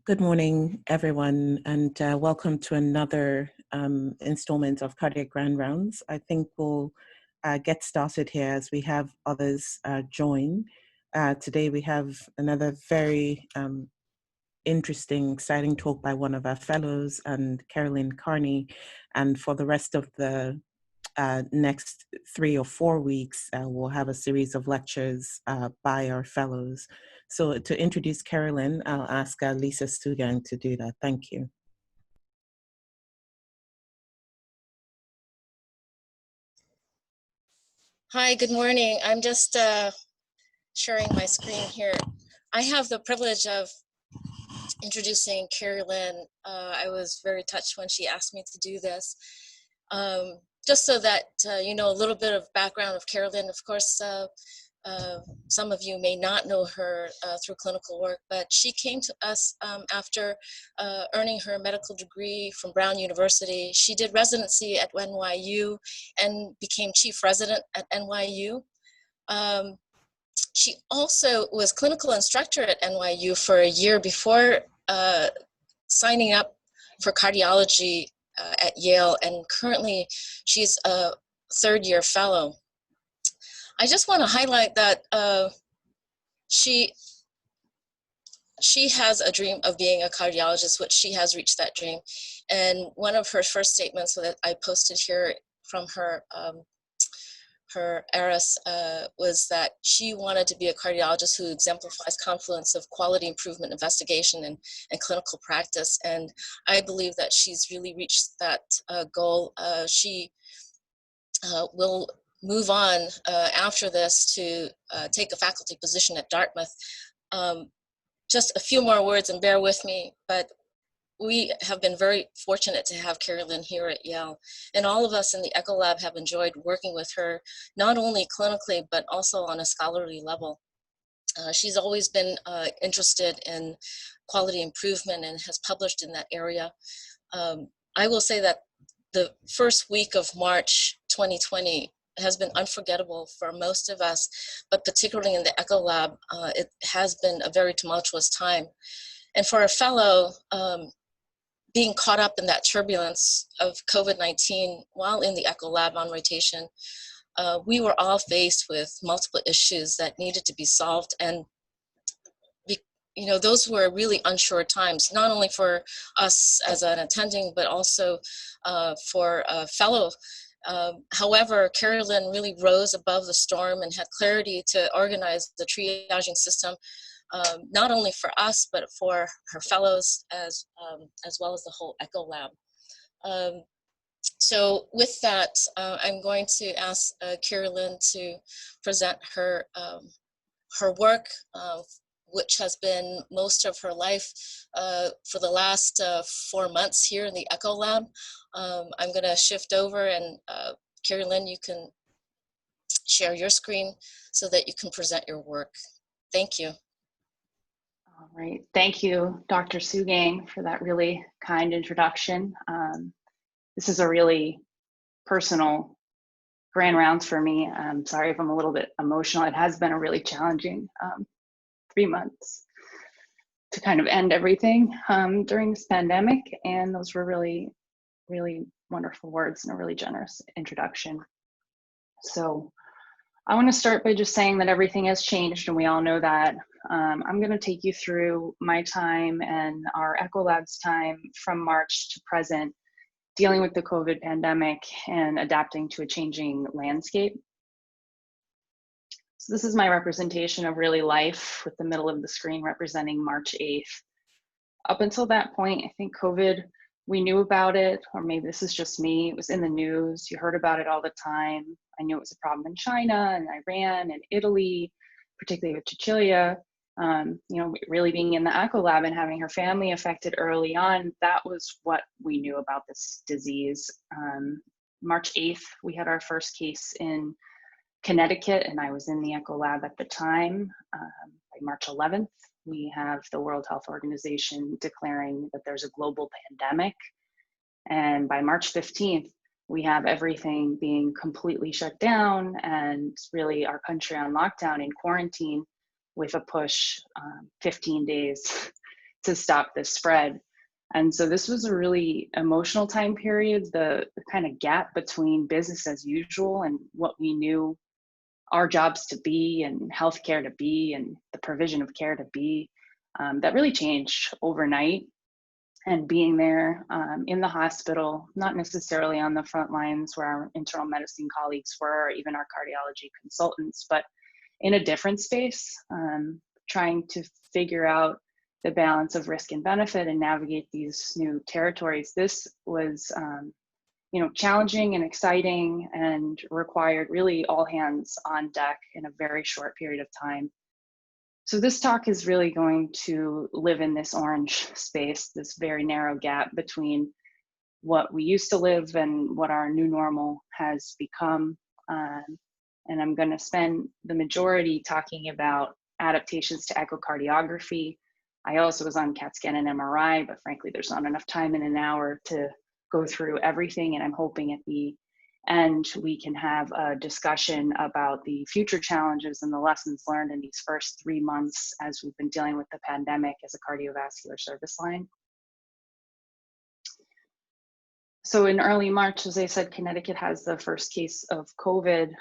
Good morning, everyone, and welcome to another installment of Cardiac Grand Rounds. I think we'll get started here as we have others join. Today we have another very interesting, exciting talk by one of our fellows, and Kerrilynn Carney. And for the rest of the next 3 or 4 weeks, we'll have a series of lectures by our fellows. So to introduce Kerrilynn, I'll ask Lisa Sugang to do that. Thank you. Hi, good morning. I'm just sharing my screen here. I have the privilege of introducing Kerrilynn. I was very touched when she asked me to do this. Just so that you know a little bit of background of Kerrilynn. Of course, some of you may not know her through clinical work, but she came to us after earning her medical degree from Brown University. She did residency at NYU and became chief resident at NYU. She also was clinical instructor at NYU for a year before signing up for cardiology at Yale, and currently she's a third-year fellow. I just want to highlight that she has a dream of being a cardiologist, which she has reached that dream. And one of her first statements that I posted here from her her heiress was that she wanted to be a cardiologist who exemplifies confluence of quality improvement, investigation, and clinical practice. And I believe that she's really reached that goal. She will move on after this to take a faculty position at Dartmouth. Just a few more words, and bear with me, but we have been very fortunate to have Kerrilynn here at Yale, and all of us in the Echo Lab have enjoyed working with her, not only clinically, but also on a scholarly level. She's always been interested in quality improvement and has published in that area. I will say that the first week of March 2020 has been unforgettable for most of us, but particularly in the Echo Lab, it has been a very tumultuous time. And for a fellow, being caught up in that turbulence of COVID-19 while in the Echo Lab on rotation, we were all faced with multiple issues that needed to be solved. And you know, those were really unsure times, not only for us as an attending, but also for a fellow. However, Kerrilynn really rose above the storm and had clarity to organize the triaging system, not only for us, but for her fellows as well as the whole Echo Lab. So with that, I'm going to ask Kerrilynn to present her, her work, which has been most of her life for the last 4 months here in the Echo Lab. I'm gonna shift over, and Kerrilynn, you can share your screen so that you can present your work. Thank you. All right, thank you, Dr. Sugang, for that really kind introduction. This is a really personal grand rounds for me. I'm sorry if I'm a little bit emotional. It has been a really challenging 3 months to kind of end everything during this pandemic, and those were really, really wonderful words and a really generous introduction. So I want to start by just saying that everything has changed, and we all know that. I'm going to take you through my time and our Echo Lab's time from March to present, dealing with the COVID pandemic and adapting to a changing landscape. So this is my representation of really life, with the middle of the screen representing March 8th. Up until that point, I think COVID, we knew about it, or maybe this is just me, it was in the news, you heard about it all the time. I knew it was a problem in China and Iran and Italy, particularly with Cecilia. You know, really being in the Echo Lab and having her family affected early on, that was what we knew about this disease. March 8th, we had our first case in Connecticut, and I was in the Echo Lab at the time. By March 11th, we have the World Health Organization declaring that there's a global pandemic. And by March 15th, we have everything being completely shut down and really our country on lockdown in quarantine, with a push 15 days to stop this spread. And so this was a really emotional time period, the kind of gap between business as usual and what we knew our jobs to be and healthcare to be and the provision of care to be, that really changed overnight. And being there in the hospital, not necessarily on the front lines where our internal medicine colleagues were, or even our cardiology consultants, but in a different space, trying to figure out the balance of risk and benefit and navigate these new territories. This was challenging and exciting and required really all hands on deck in a very short period of time. So this talk is really going to live in this orange space, this very narrow gap between what we used to live and what our new normal has become. And I'm going to spend the majority talking about adaptations to echocardiography. I also was on CAT scan and MRI, but frankly, there's not enough time in an hour to go through everything. And I'm hoping at the end we can have a discussion about the future challenges and the lessons learned in these first 3 months as we've been dealing with the pandemic as a cardiovascular service line. So in early March, as I said, Connecticut has the first case of COVID.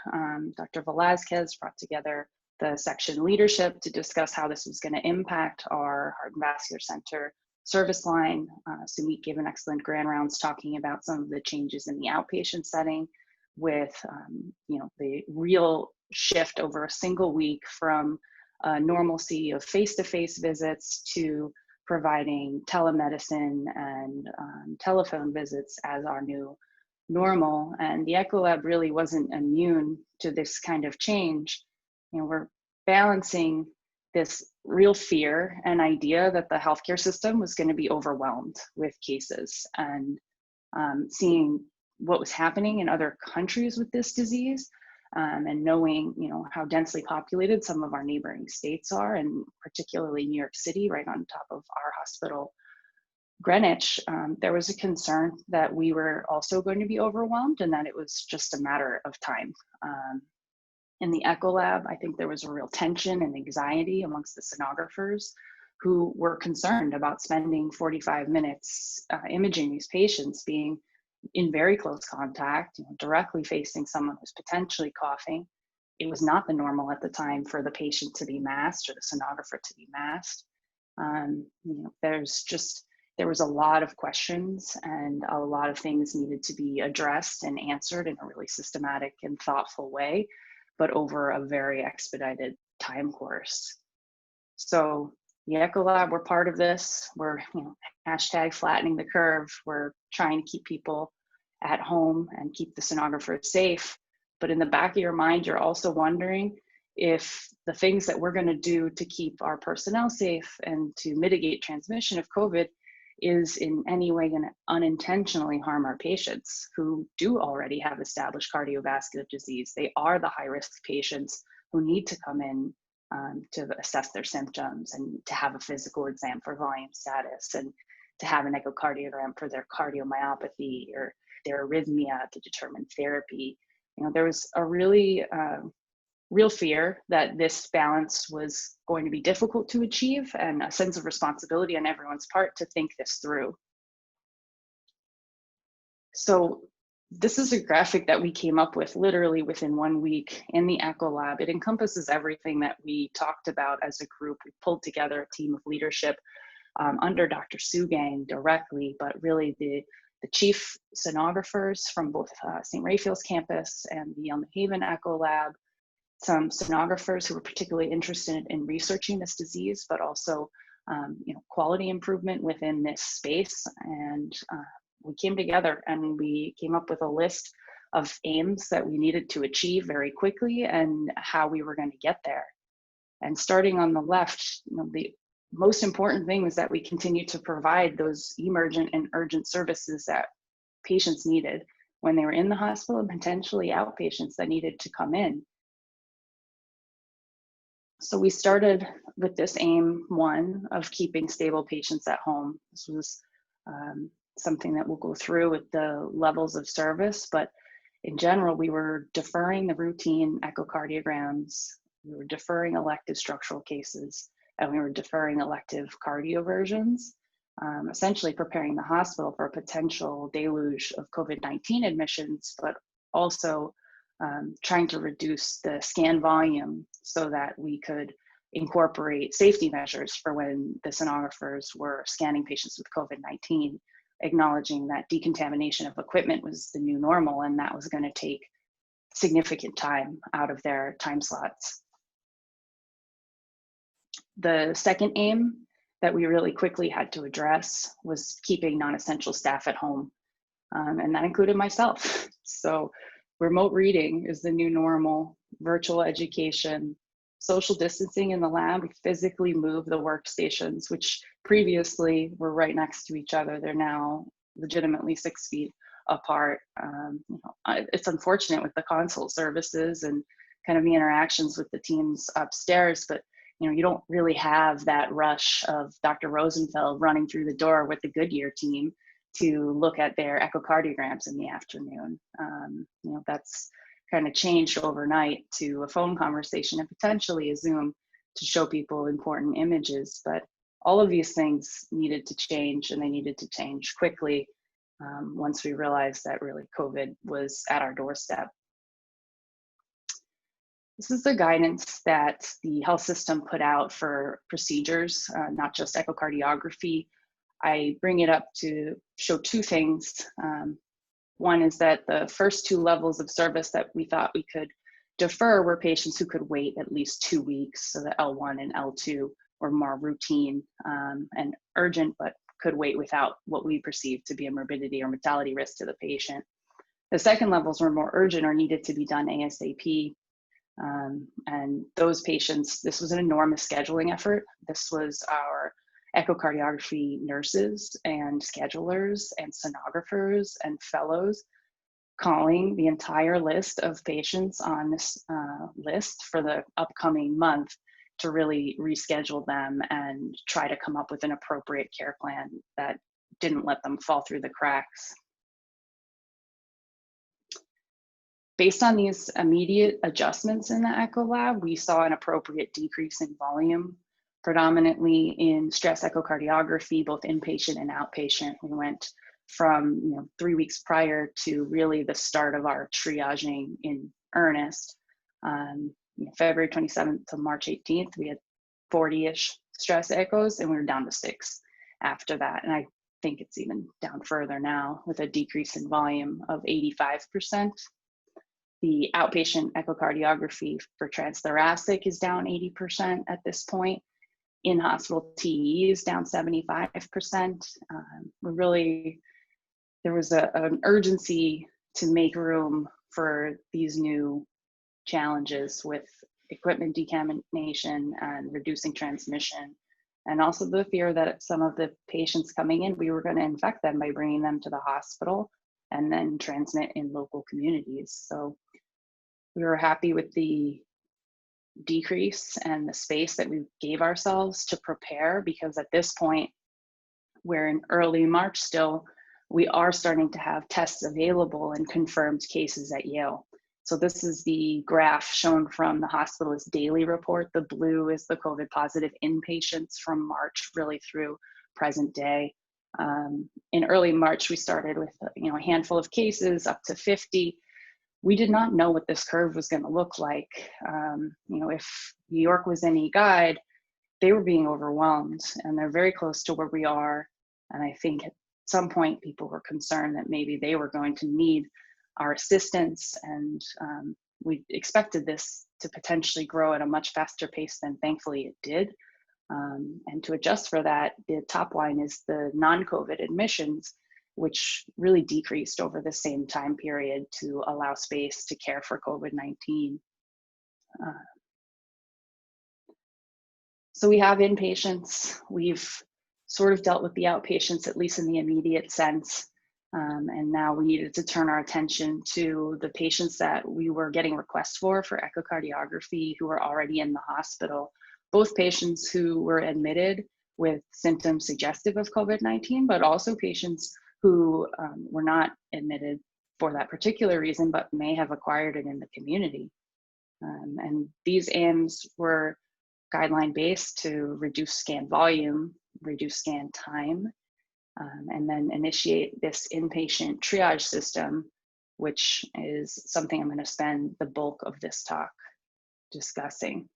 Dr. Velazquez brought together the section leadership to discuss how this was going to impact our Heart and Vascular Center service line. Sumit gave an excellent grand rounds talking about some of the changes in the outpatient setting with the real shift over a single week from normalcy of face-to-face visits to providing telemedicine and telephone visits as our new normal. And the Echo Lab really wasn't immune to this kind of change. We're balancing this real fear and idea that the healthcare system was going to be overwhelmed with cases, and seeing what was happening in other countries with this disease, and knowing how densely populated some of our neighboring states are, and particularly New York City, right on top of our hospital, Greenwich. There was a concern that we were also going to be overwhelmed and that it was just a matter of time. In the Echo Lab, I think there was a real tension and anxiety amongst the sonographers who were concerned about spending 45 minutes imaging these patients, being in very close contact, directly facing someone who's potentially coughing. It was not the normal at the time for the patient to be masked or the sonographer to be masked. There was a lot of questions and a lot of things needed to be addressed and answered in a really systematic and thoughtful way, but over a very expedited time course. So the Echo Lab, we're part of this. We're hashtag flattening the curve. We're trying to keep people at home and keep the sonographers safe. But in the back of your mind, you're also wondering if the things that we're going to do to keep our personnel safe and to mitigate transmission of COVID is in any way going to unintentionally harm our patients who do already have established cardiovascular disease. They are the high-risk patients who need to come in to assess their symptoms and to have a physical exam for volume status and to have an echocardiogram for their cardiomyopathy or their arrhythmia to determine therapy. There was a really real fear that this balance was going to be difficult to achieve, and a sense of responsibility on everyone's part to think this through. So this is a graphic that we came up with literally within 1 week in the Echo Lab. It encompasses everything that we talked about as a group. We pulled together a team of leadership under Dr. Sugang directly, but really the chief sonographers from both St. Raphael's campus and the New Haven Echo Lab, some sonographers who were particularly interested in researching this disease, but also quality improvement within this space. And we came together and we came up with a list of aims that we needed to achieve very quickly and how we were going to get there. And starting on the left, the most important thing was that we continue to provide those emergent and urgent services that patients needed when they were in the hospital and potentially outpatients that needed to come in. So we started with this aim one of keeping stable patients at home. This was something that we'll go through with the levels of service, but in general, we were deferring the routine echocardiograms. We were deferring elective structural cases. and we were deferring elective cardioversions, essentially preparing the hospital for a potential deluge of COVID-19 admissions, but also trying to reduce the scan volume so that we could incorporate safety measures for when the sonographers were scanning patients with COVID-19, acknowledging that decontamination of equipment was the new normal, and that was going to take significant time out of their time slots. The second aim that we really quickly had to address was keeping non-essential staff at home, and that included myself. So remote reading is the new normal, virtual education, social distancing in the lab. We physically move the workstations, which previously were right next to each other. They're now legitimately 6 feet apart. It's unfortunate with the consult services and kind of the interactions with the teams upstairs, but you don't really have that rush of Dr. Rosenfeld running through the door with the Goodyear team to look at their echocardiograms in the afternoon. That's kind of changed overnight to a phone conversation and potentially a Zoom to show people important images. But all of these things needed to change, and they needed to change quickly once we realized that really COVID was at our doorstep. This is the guidance that the health system put out for procedures, not just echocardiography. I bring it up to show two things. One is that the first two levels of service that we thought we could defer were patients who could wait at least 2 weeks. So the L1 and L2 were more routine and urgent, but could wait without what we perceived to be a morbidity or mortality risk to the patient. The second levels were more urgent or needed to be done ASAP. And those patients, this was an enormous scheduling effort. This was our echocardiography nurses and schedulers and sonographers and fellows calling the entire list of patients on this list for the upcoming month to really reschedule them and try to come up with an appropriate care plan that didn't let them fall through the cracks. Based on these immediate adjustments in the echo lab, we saw an appropriate decrease in volume, predominantly in stress echocardiography, both inpatient and outpatient. We went from 3 weeks prior to really the start of our triaging in earnest. February 27th to March 18th, we had 40-ish stress echoes, and we were down to 6 after that. And I think it's even down further now with a decrease in volume of 85%. The outpatient echocardiography for transthoracic is down 80% at this point. In-hospital TTE is down 75%. There was an urgency to make room for these new challenges with equipment decontamination and reducing transmission, and also the fear that some of the patients coming in, we were going to infect them by bringing them to the hospital and then transmit in local communities. So we were happy with the decrease and the space that we gave ourselves to prepare, because at this point, we're in early March still, we are starting to have tests available and confirmed cases at Yale. So this is the graph shown from the hospital's daily report. The blue is the COVID positive inpatients from March really through present day. In early March, we started with a handful of cases up to 50. We did not know what this curve was going to look like. If New York was any guide, they were being overwhelmed, and they're very close to where we are. And I think at some point people were concerned that maybe they were going to need our assistance, and we expected this to potentially grow at a much faster pace than thankfully it did. And to adjust for that, the top line is the non-COVID admissions, which really decreased over the same time period to allow space to care for COVID-19. So we have inpatients. We've sort of dealt with the outpatients, at least in the immediate sense. And now we needed to turn our attention to the patients that we were getting requests for echocardiography who were already in the hospital, both patients who were admitted with symptoms suggestive of COVID-19, but also patients who were not admitted for that particular reason, but may have acquired it in the community. And these AIMs were guideline-based to reduce scan volume, reduce scan time, and then initiate this inpatient triage system, which is something I'm going to spend the bulk of this talk discussing.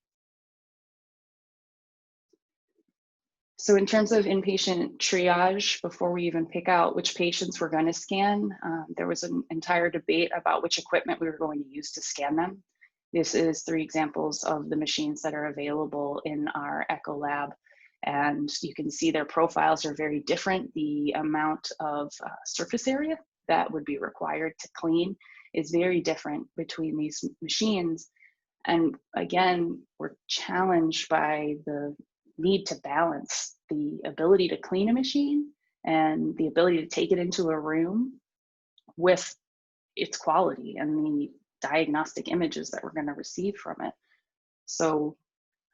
So in terms of inpatient triage, before we even pick out which patients we're going to scan, there was an entire debate about which equipment we were going to use to scan them. This is 3 examples of the machines that are available in our Echo lab. And you can see their profiles are very different. The amount of surface area that would be required to clean is very different between these machines. And again, we're challenged by the need to balance the ability to clean a machine and the ability to take it into a room with its quality and the diagnostic images that we're going to receive from it. So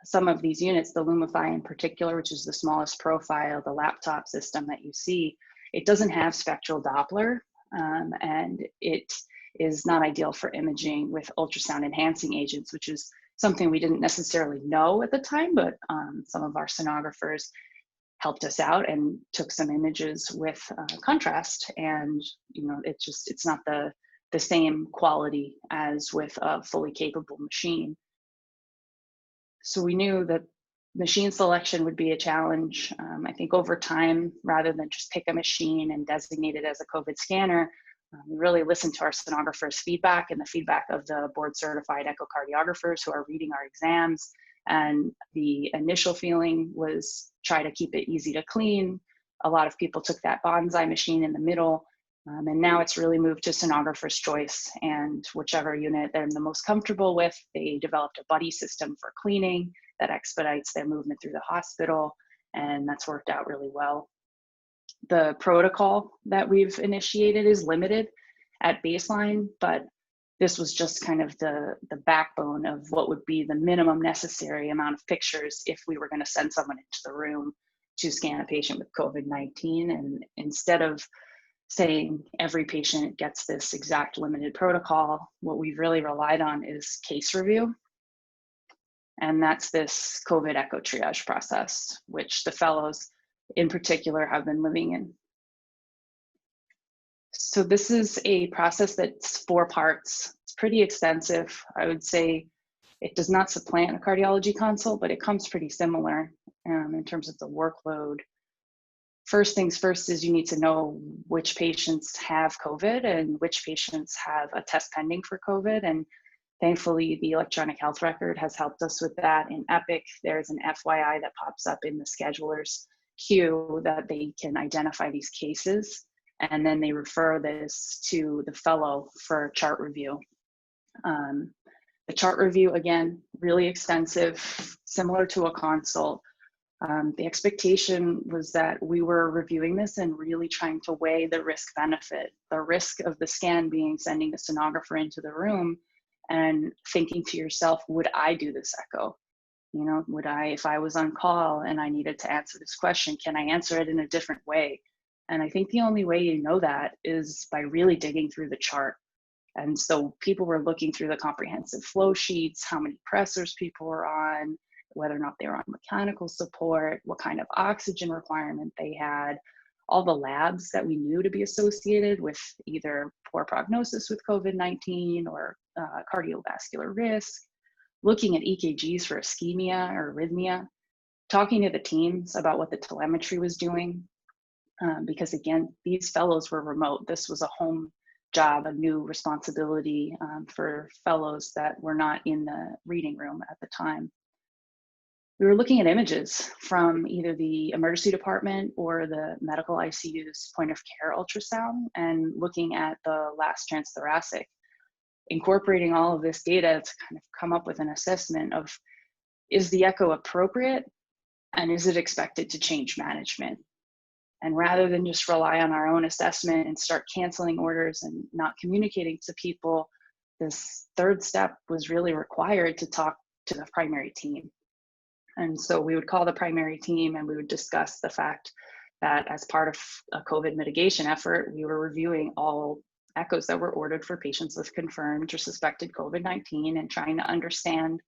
some of these units, the Lumify in particular, which is the smallest profile, the laptop system that you see, it doesn't have spectral Doppler, and it is not ideal for imaging with ultrasound enhancing agents, which is something we didn't necessarily know at the time, but some of our sonographers helped us out and took some images with contrast, and it's not the same quality as with a fully capable machine. So we knew that machine selection would be a challenge. I think over time, rather than just pick a machine and designate it as a COVID scanner, we really listened to our sonographers' feedback and the feedback of the board certified echocardiographers who are reading our exams. And the initial feeling was try to keep it easy to clean. A lot of people took that bonsai machine in the middle. And now it's really moved to sonographer's choice, and whichever unit they're the most comfortable with, they developed a buddy system for cleaning that expedites their movement through the hospital, and that's worked out really well. The protocol that we've initiated is limited at baseline, but this was just kind of the backbone of what would be the minimum necessary amount of pictures if we were going to send someone into the room to scan a patient with COVID-19. And instead of saying every patient gets this exact limited protocol, what we've really relied on is case review. And that's this COVID echo triage process, which the fellows in particular have been living in. So this is a process that's 4 parts. It's pretty extensive. I would say it does not supplant a cardiology consult, but it comes pretty similar in terms of the workload. First things first is you need to know which patients have COVID and which patients have a test pending for COVID. And thankfully, the electronic health record has helped us with that. In Epic, there's an FYI that pops up in the scheduler's queue that they can identify these cases. And then they refer this to the fellow for chart review. The chart review, again, really extensive, similar to a consult. The expectation was that we were reviewing this and really trying to weigh the risk benefit, the risk of the scan being sending the sonographer into the room, and thinking to yourself, would I do this echo? Would I, if I was on call and I needed to answer this question, can I answer it in a different way? And I think the only way you know that is by really digging through the chart. And so people were looking through the comprehensive flow sheets, how many pressors people were on, whether or not they were on mechanical support, what kind of oxygen requirement they had, all the labs that we knew to be associated with either poor prognosis with COVID-19 or cardiovascular risk, looking at EKGs for ischemia or arrhythmia, talking to the teams about what the telemetry was doing. Because again, these fellows were remote. This was a home job, a new responsibility for fellows that were not in the reading room at the time. We were looking at images from either the emergency department or the medical ICU's point of care ultrasound and looking at the last transthoracic, incorporating all of this data to kind of come up with an assessment of, is the echo appropriate and is it expected to change management? And rather than just rely on our own assessment and start canceling orders and not communicating to people, this third step was really required to talk to the primary team. And so we would call the primary team and we would discuss the fact that as part of a COVID mitigation effort, we were reviewing all echoes that were ordered for patients with confirmed or suspected COVID-19 and trying to understand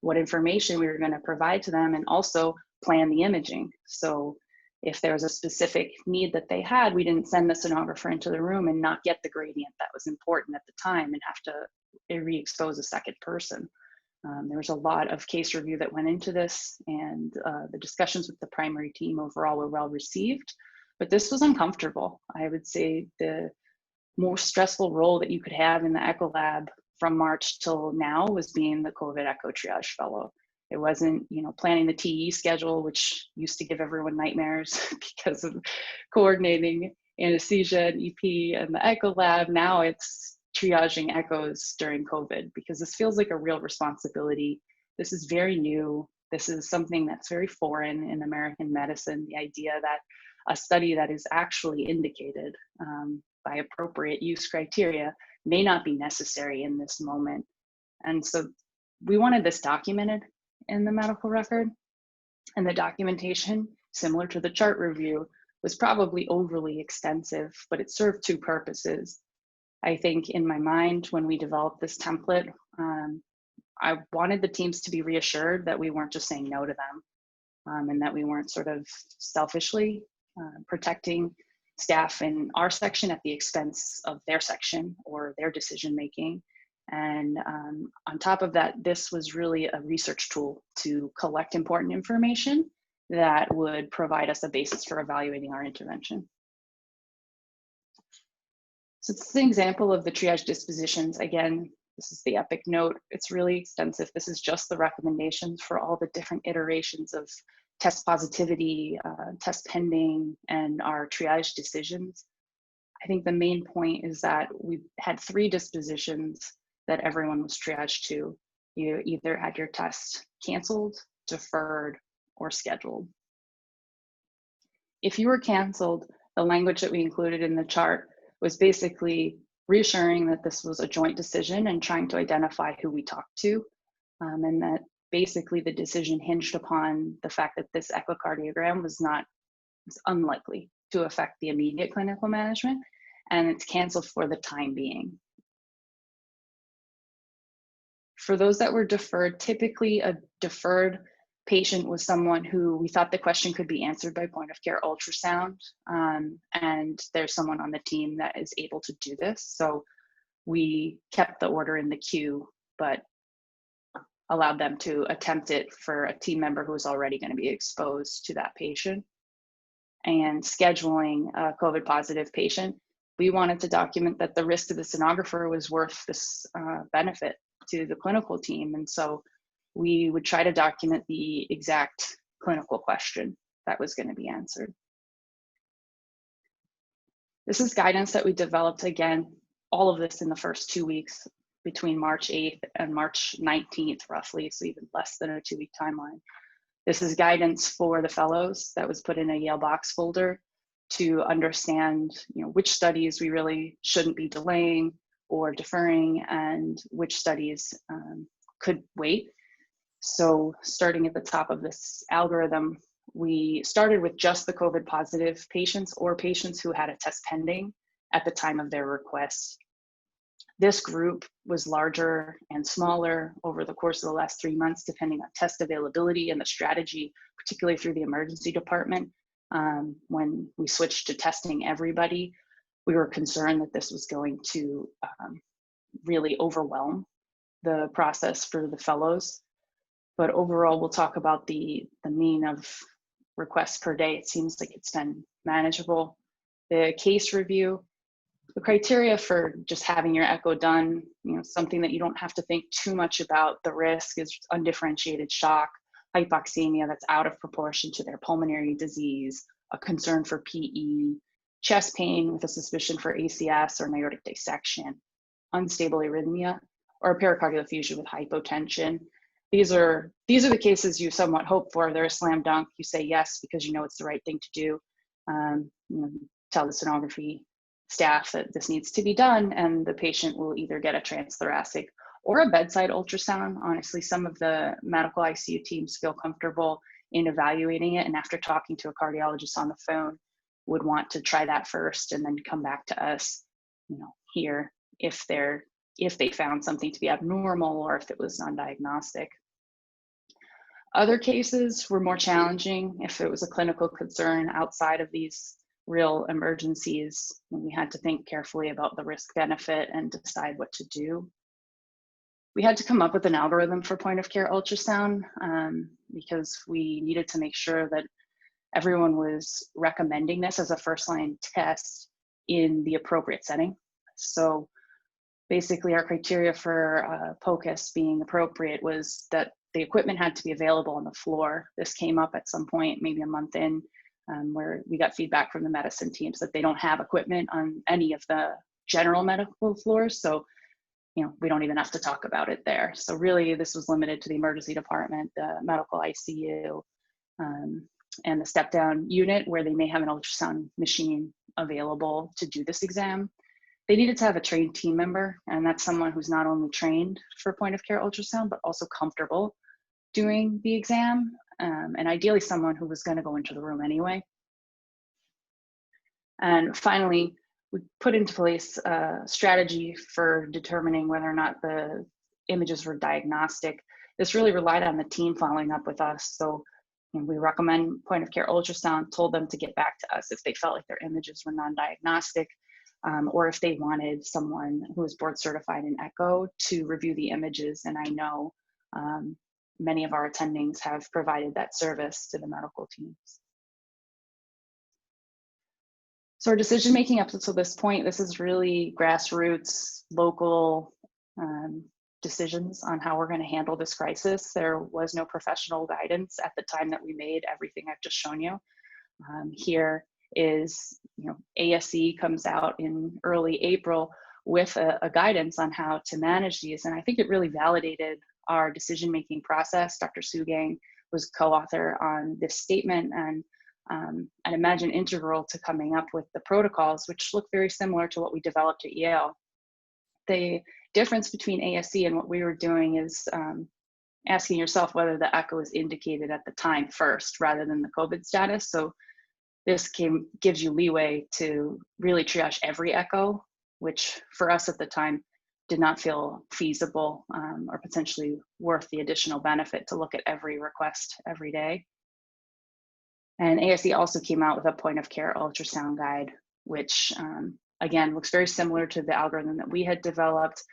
what information we were going to provide to them, and also plan the imaging. So if there was a specific need that they had, we didn't send the sonographer into the room and not get the gradient that was important at the time and have to re-expose a second person. There was a lot of case review that went into this, and the discussions with the primary team overall were well received, but this was uncomfortable. I would say the most stressful role that you could have in the echo lab from March till now was being the COVID echo triage fellow. It wasn't, planning the TE schedule, which used to give everyone nightmares because of coordinating anesthesia and EP and the echo lab. Now it's triaging echoes during COVID, because this feels like a real responsibility. This is very new. This is something that's very foreign in American medicine, the idea that a study that is actually indicated by appropriate use criteria may not be necessary in this moment. And so we wanted this documented in the medical record, and the documentation, similar to the chart review, was probably overly extensive, but it served two purposes. I think in my mind, when we developed this template, I wanted the teams to be reassured that we weren't just saying no to them, and that we weren't sort of selfishly protecting staff in our section at the expense of their section or their decision making. And on top of that, this was really a research tool to collect important information that would provide us a basis for evaluating our intervention. So this is an example of the triage dispositions. Again, this is the EPIC note. It's really extensive. This is just the recommendations for all the different iterations of test positivity, test pending, and our triage decisions. I think the main point is that we had 3 dispositions that everyone was triaged to. You either had your test canceled, deferred, or scheduled. If you were canceled, the language that we included in the chart was basically reassuring that this was a joint decision and trying to identify who we talked to, and that basically the decision hinged upon the fact that this echocardiogram was unlikely to affect the immediate clinical management, and it's canceled for the time being. For those that were deferred, typically a deferred patient was someone who we thought the question could be answered by point of care ultrasound, and there's someone on the team that is able to do this. So we kept the order in the queue, but allowed them to attempt it for a team member who was already going to be exposed to that patient. And scheduling a COVID positive patient, we wanted to document that the risk to the sonographer was worth this benefit to the clinical team. And so we would try to document the exact clinical question that was going to be answered. This is guidance that we developed, again, all of this in the first 2 weeks between March 8th and March 19th, roughly, so even less than a 2-week timeline. This is guidance for the fellows that was put in a Yale box folder to understand, which studies we really shouldn't be delaying or deferring, and which studies could wait. So starting at the top of this algorithm, we started with just the COVID positive patients or patients who had a test pending at the time of their request. This group was larger and smaller over the course of the last 3 months, depending on test availability and the strategy, particularly through the emergency department. When we switched to testing everybody, we were concerned that this was going to really overwhelm the process for the fellows. But overall, we'll talk about the mean of requests per day. It seems like it's been manageable. The case review, the criteria for just having your echo done, something that you don't have to think too much about the risk, is undifferentiated shock, hypoxemia that's out of proportion to their pulmonary disease, a concern for PE, chest pain with a suspicion for ACS or aortic dissection, unstable arrhythmia, or a pericardial effusion with hypotension. These are the cases you somewhat hope for. They're a slam dunk. You say yes because you know it's the right thing to do. Tell the sonography staff that this needs to be done, and the patient will either get a transthoracic or a bedside ultrasound. Honestly, some of the medical ICU teams feel comfortable in evaluating it, and after talking to a cardiologist on the phone, would want to try that first and then come back to us, here if they found something to be abnormal or if it was non-diagnostic. Other cases were more challenging if it was a clinical concern outside of these real emergencies. We had to think carefully about the risk benefit and decide what to do. We had to come up with an algorithm for point of care ultrasound because we needed to make sure that everyone was recommending this as a first-line test in the appropriate setting. So basically our criteria for POCUS being appropriate was that the equipment had to be available on the floor. This came up at some point, maybe a month in, where we got feedback from the medicine teams that they don't have equipment on any of the general medical floors. So, you know, we don't even have to talk about it there. So really this was limited to the emergency department, the medical ICU, and the step down unit where they may have an ultrasound machine available to do this exam. They needed to have a trained team member, and that's someone who's not only trained for point of care ultrasound, but also comfortable doing the exam, and ideally someone who was going to go into the room anyway. And finally, we put into place a strategy for determining whether or not the images were diagnostic. This really relied on the team following up with us. So we recommend point of care ultrasound, told them to get back to us if they felt like their images were non-diagnostic, or if they wanted someone who was board certified in echo to review the images. And I know many of our attendings have provided that service to the medical teams. So our decision-making up until this point, this is really grassroots, local decisions on how we're going to handle this crisis. There was no professional guidance at the time that we made everything I've just shown you. Here is, ASE comes out in early April with a guidance on how to manage these. And I think it really validated our decision-making process. Dr. Sugang was co-author on this statement, and I'd imagine integral to coming up with the protocols, which look very similar to what we developed at Yale. The difference between ASE and what we were doing is asking yourself whether the echo is indicated at the time first rather than the COVID status. So this gives you leeway to really triage every echo, which for us at the time did not feel feasible or potentially worth the additional benefit to look at every request every day. And ASE also came out with a point of care ultrasound guide, which again looks very similar to the algorithm that we had developed,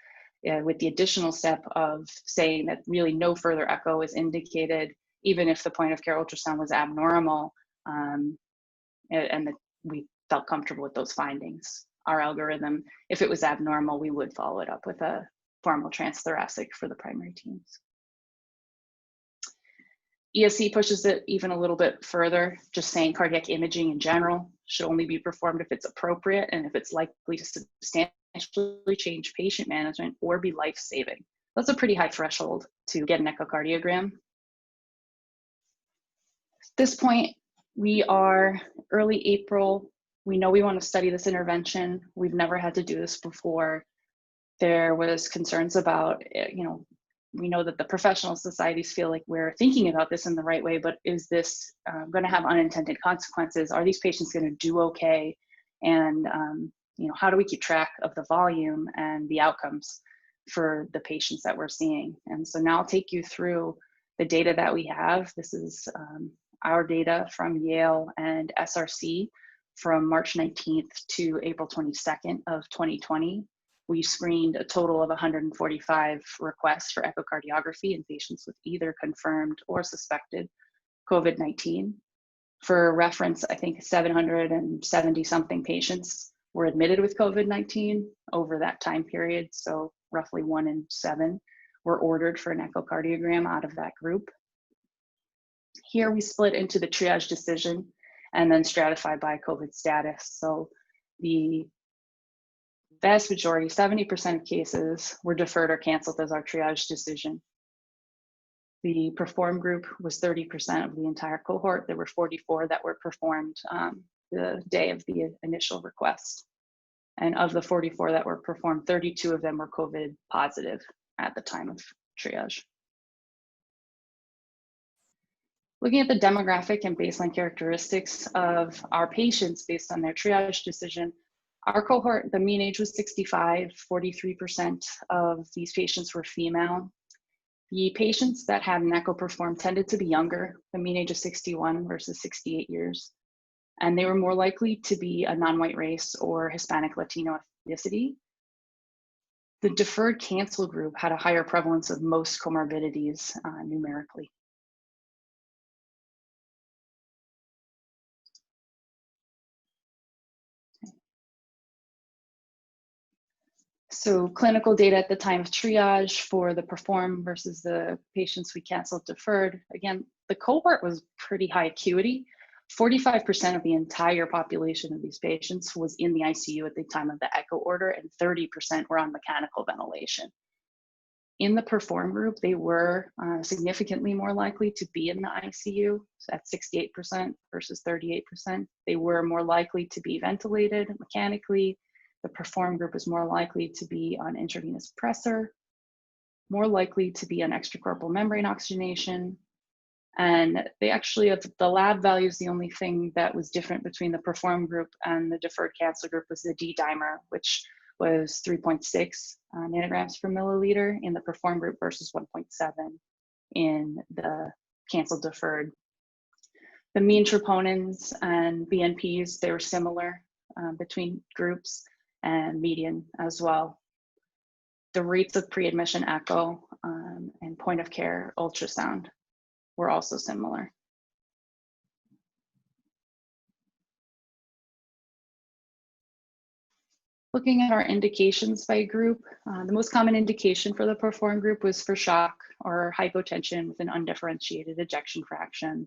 with the additional step of saying that really no further echo is indicated, even if the point of care ultrasound was abnormal, and that we felt comfortable with those findings. Our algorithm, if it was abnormal, we would follow it up with a formal transthoracic for the primary teams. ESC pushes it even a little bit further, just saying cardiac imaging in general should only be performed if it's appropriate and if it's likely to substantially change patient management or be life-saving. That's a pretty high threshold to get an echocardiogram. At this point, we are early April. We know we want to study this intervention. We've never had to do this before. There was concerns about, we know that the professional societies feel like we're thinking about this in the right way, but is this going to have unintended consequences? Are these patients going to do okay? And how do we keep track of the volume and the outcomes for the patients that we're seeing? And so now I'll take you through the data that we have. This is our data from Yale and SRC from March 19th to April 22nd of 2020. We screened a total of 145 requests for echocardiography in patients with either confirmed or suspected COVID-19. For reference, I think 770 something patients were admitted with COVID-19 over that time period. So roughly 1 in 7 were ordered for an echocardiogram out of that group. Here we split into the triage decision and then stratified by COVID status. So the vast majority, 70% of cases, were deferred or canceled as our triage decision. The perform group was 30% of the entire cohort. There were 44 that were performed the day of the initial request. And of the 44 that were performed, 32 of them were COVID positive at the time of triage. Looking at the demographic and baseline characteristics of our patients based on their triage decision, our cohort, the mean age was 65, 43% of these patients were female. The patients that had an echo performed tended to be younger, the mean age of 61 versus 68 years. And they were more likely to be a non-white race or Hispanic Latino ethnicity. The deferred cancel group had a higher prevalence of most comorbidities numerically. So clinical data at the time of triage for the perform versus the patients we canceled deferred. Again, the cohort was pretty high acuity. 45% of the entire population of these patients was in the ICU at the time of the echo order, and 30% were on mechanical ventilation. In the perform group, they were significantly more likely to be in the ICU at 68% versus 38%. They were more likely to be ventilated mechanically. The perform group is more likely to be on intravenous pressor, more likely to be on extracorporeal membrane oxygenation. And they actually, of the lab values, the only thing that was different between the perform group and the deferred cancel group was the D-dimer, which was 3.6 nanograms per milliliter in the perform group versus 1.7 in the cancel deferred. The mean troponins and BNPs, they were similar between groups, and median as well. The rates of pre-admission echo and point of care ultrasound were also similar. Looking at our indications by group, the most common indication for the perform group was for shock or hypotension with an undifferentiated ejection fraction.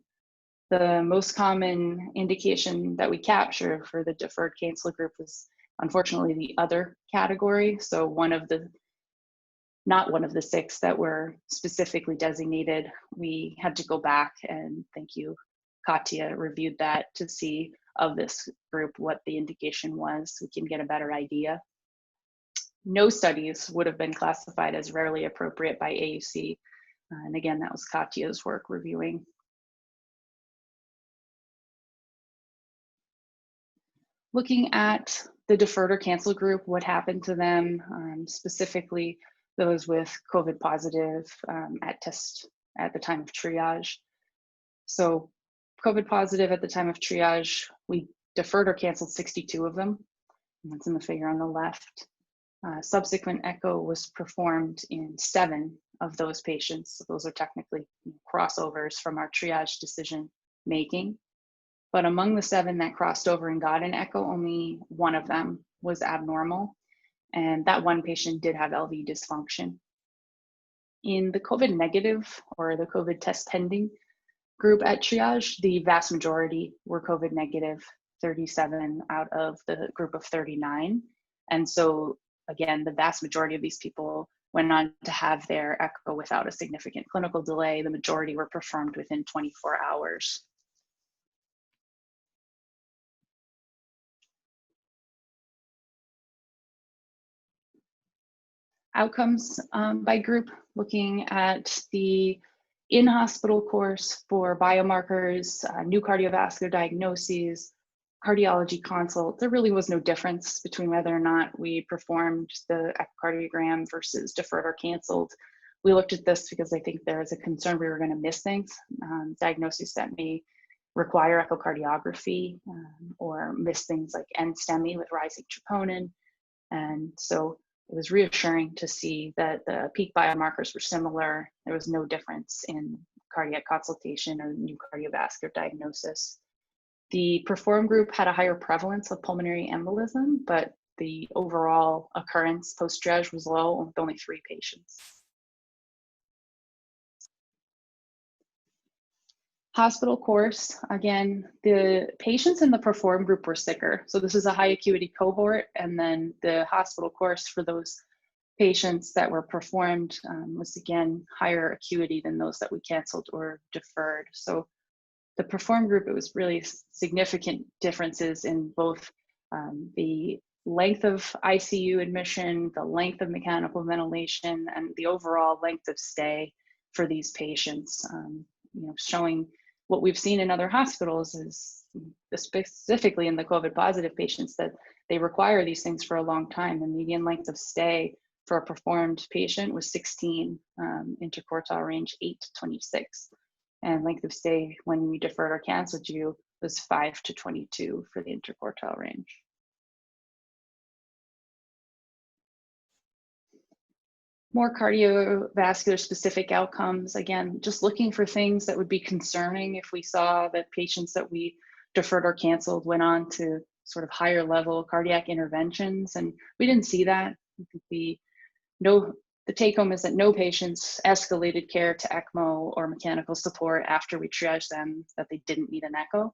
The most common indication that we capture for the deferred cancel group was unfortunately the other category. So not one of the 6 that were specifically designated. We had to go back and thank you, Katya, reviewed that to see of this group what the indication was, so we can get a better idea. No studies would have been classified as rarely appropriate by AUC. And again, that was Katya's work reviewing. Looking at the deferred or cancel group, what happened to them, specifically those with COVID positive at the time of triage. So COVID positive at the time of triage, we deferred or canceled 62 of them. And that's in the figure on the left. Subsequent echo was performed in 7 of those patients. So those are technically crossovers from our triage decision making. But among the 7 that crossed over and got an echo, only 1 of them was abnormal. And that 1 patient did have LV dysfunction. In the COVID negative or the COVID test pending group at triage, the vast majority were COVID negative, 37 out of the group of 39. And so again, the vast majority of these people went on to have their echo without a significant clinical delay. The majority were performed within 24 hours. Outcomes by group, looking at the in-hospital course for biomarkers, new cardiovascular diagnoses, cardiology consult. There really was no difference between whether or not we performed the echocardiogram versus deferred or canceled. We looked at this because I think there is a concern we were going to miss things, diagnoses that may require echocardiography or miss things like NSTEMI with rising troponin. And so it was reassuring to see that the peak biomarkers were similar. There was no difference in cardiac consultation or new cardiovascular diagnosis. The perform group had a higher prevalence of pulmonary embolism, but the overall occurrence post-triage was low with only 3 patients. Hospital course, again, the patients in the perform group were sicker. So this is a high acuity cohort, and then the hospital course for those patients that were performed was again higher acuity than those that we canceled or deferred. So the perform group, it was really significant differences in both the length of ICU admission, the length of mechanical ventilation, and the overall length of stay for these patients, showing what we've seen in other hospitals is specifically in the COVID positive patients that they require these things for a long time. The median length of stay for a performed patient was 16, interquartile range 8 to 26. And length of stay when we deferred or canceled you was 5 to 22 for the interquartile range. More cardiovascular specific outcomes, again, just looking for things that would be concerning if we saw that patients that we deferred or canceled went on to sort of higher level cardiac interventions, and we didn't see that. The take home is that no patients escalated care to ECMO or mechanical support after we triaged them that they didn't need an echo,